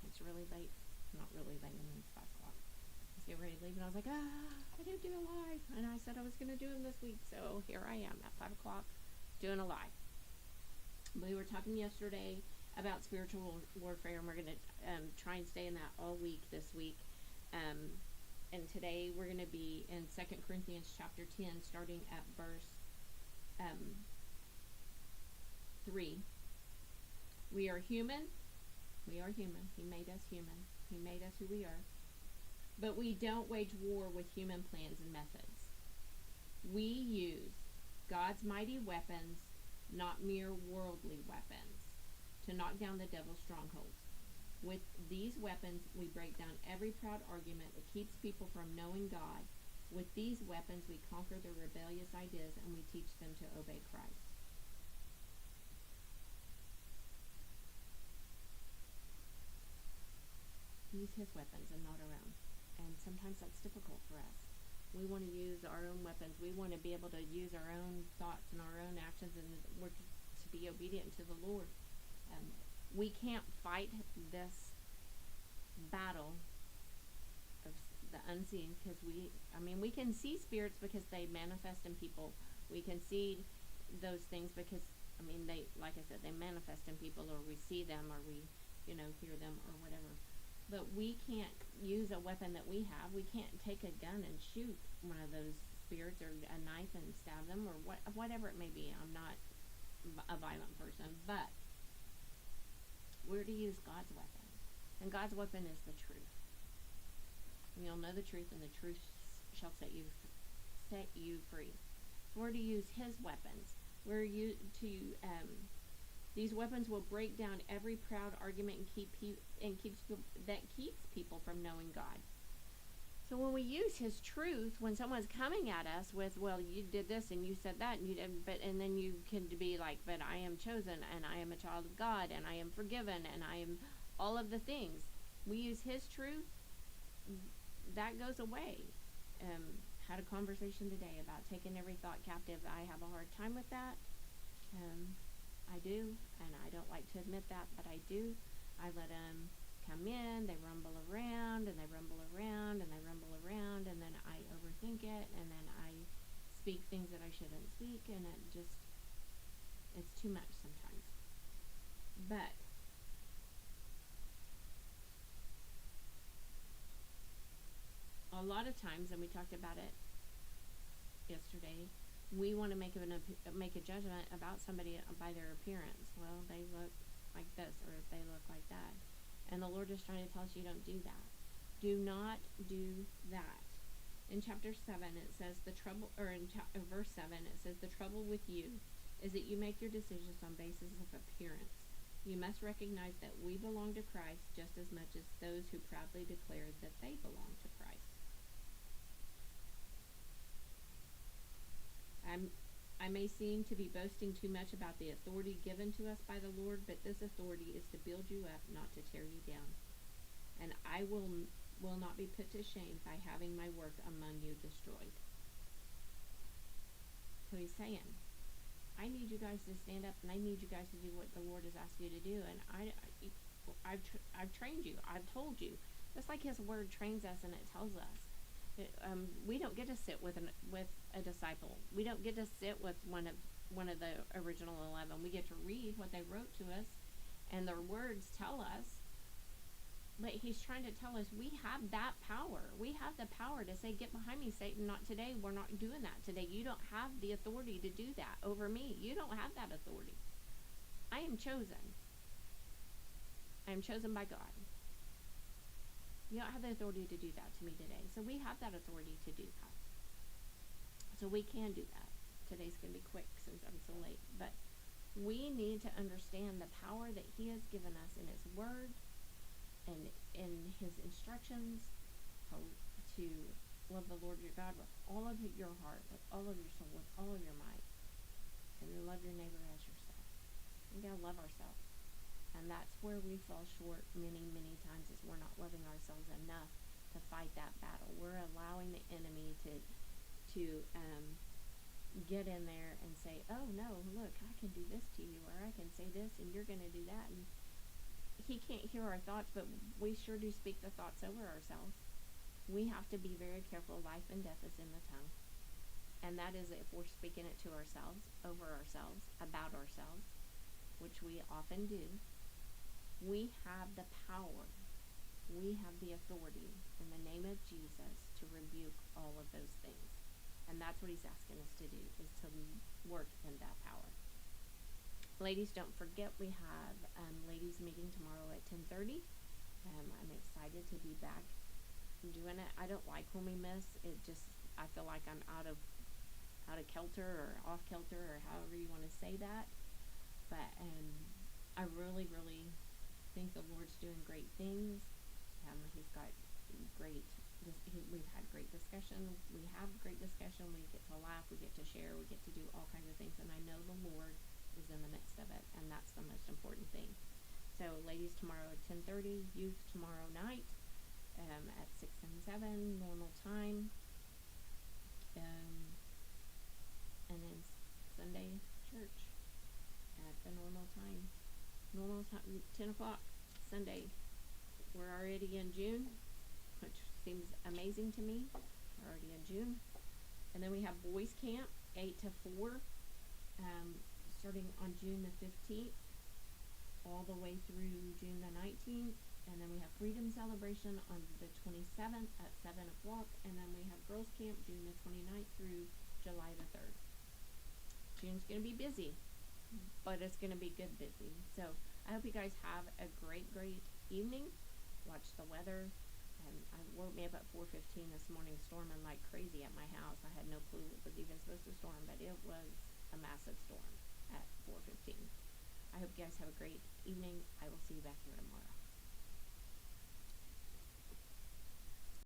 It's really late. Not really late. I mean, it's 5 o'clock. I was getting ready to leave, and I was like, I didn't do a live. And I said I was going to do them this week. So here I am at 5 o'clock doing a live. We were talking yesterday about spiritual warfare, and we're going to try and stay in that all week this week. And today we're going to be in 2 Corinthians chapter 10, starting at verse 3. We are human. We are human. He made us human. He made us who we are. But we don't wage war with human plans and methods. We use God's mighty weapons, not mere worldly weapons, to knock down the devil's strongholds. With these weapons, we break down every proud argument that keeps people from knowing God. With these weapons, we conquer their rebellious ideas, and we teach them to obey Christ. Use his weapons and not our own. And sometimes that's difficult for us. We want to use our own weapons. We want to be able to use our own thoughts and our own actions, and we're to be obedient to the Lord. We can't fight this battle of the unseen because we can see spirits because they manifest in people. We can see those things because, they, like I said, they manifest in people, or we see them, or we, hear them, or whatever. But we can't use a weapon that we have. We can't take a gun and shoot one of those spirits, or a knife and stab them, or whatever it may be. I'm not a violent person, but we're to use God's weapon. And God's weapon is the truth. You'll know the truth, and the truth shall set you free. So we're to use his weapons. These weapons will break down every proud argument and keeps people from knowing God. So when we use his truth, when someone's coming at us with, well, you did this and you said that, and then you can be like, but I am chosen, and I am a child of God, and I am forgiven, and I am all of the things. We use his truth, that goes away. Had a conversation today about taking every thought captive. I have a hard time with that. I do, and I don't like to admit that, but I do. I let them come in, they rumble around, and they rumble around, and they rumble around, and then I overthink it, and then I speak things that I shouldn't speak, and it's too much sometimes. But a lot of times, and we talked about it yesterday, we want to make a judgment about somebody by their appearance. Well, they look like this, or they look like that. And the Lord is trying to tell us, you don't do that. Do not do that. In chapter 7, it says in verse 7, it says, the trouble with you is that you make your decisions on basis of appearance. You must recognize that we belong to Christ just as much as those who proudly declare that they belong to Christ. I may seem to be boasting too much about the authority given to us by the Lord, but this authority is to build you up, not to tear you down. And I will not be put to shame by having my work among you destroyed. So he's saying, I need you guys to stand up, and I need you guys to do what the Lord has asked you to do. And I've trained you. I've told you. Just like his word trains us, and it tells us. We don't get to sit with a disciple. We don't get to sit with one of the original 11. We get to read what they wrote to us, and their words tell us. But he's trying to tell us we have that power. We have the power to say, get behind me, Satan, not today. We're not doing that today. You don't have the authority to do that over me. You don't have that authority. I am chosen. I am chosen by God. You don't have the authority to do that to me today. So we have that authority to do that. So we can do that. Today's going to be quick since I'm so late. But we need to understand the power that he has given us in his word and in his instructions to love the Lord your God with all of your heart, with all of your soul, with all of your might. And then love your neighbor as yourself. We got to love ourselves. And that's where we fall short many, many times, is we're not loving ourselves enough to fight that battle. We're allowing the enemy to get in there and say, oh no, look, I can do this to you, or I can say this and you're going to do that. And He can't hear our thoughts, but we sure do speak the thoughts over ourselves. We have to be very careful. Life and death is in the tongue. And that is if we're speaking it to ourselves, over ourselves, about ourselves, which we often do. We have the power. We have the authority in the name of Jesus to rebuke all of those things. And that's what he's asking us to do, is to work in that power. Ladies, don't forget we have ladies meeting tomorrow at 10:30. I'm excited to be back doing it. I don't like when we miss. I feel like I'm out of kilter or off kilter or however you want to say that. But I really, really think the Lord's doing great things. He's got great. We've had great discussion. We have great discussion. We get to laugh. We get to share. We get to do all kinds of things. And I know the Lord is in the midst of it, and that's the most important thing. So, ladies tomorrow at 10:30. Youth tomorrow night at 6 and 7 normal time. And then Sunday church at the normal time. 10 o'clock Sunday. We're already in June, which seems amazing to me. We're already in June. And then we have boys camp, 8 to 4, starting on June the 15th, all the way through June the 19th. And then we have Freedom Celebration on the 27th at 7 o'clock. And then we have Girls Camp June the 29th through July the 3rd. June's going to be busy, but it's going to be good busy. So I hope you guys have a great, great evening. Watch the weather. I woke me up at 4:15 this morning, storming like crazy at my house. I had no clue it was even supposed to storm, but it was a massive storm at 4:15. I hope you guys have a great evening. I will see you back here tomorrow.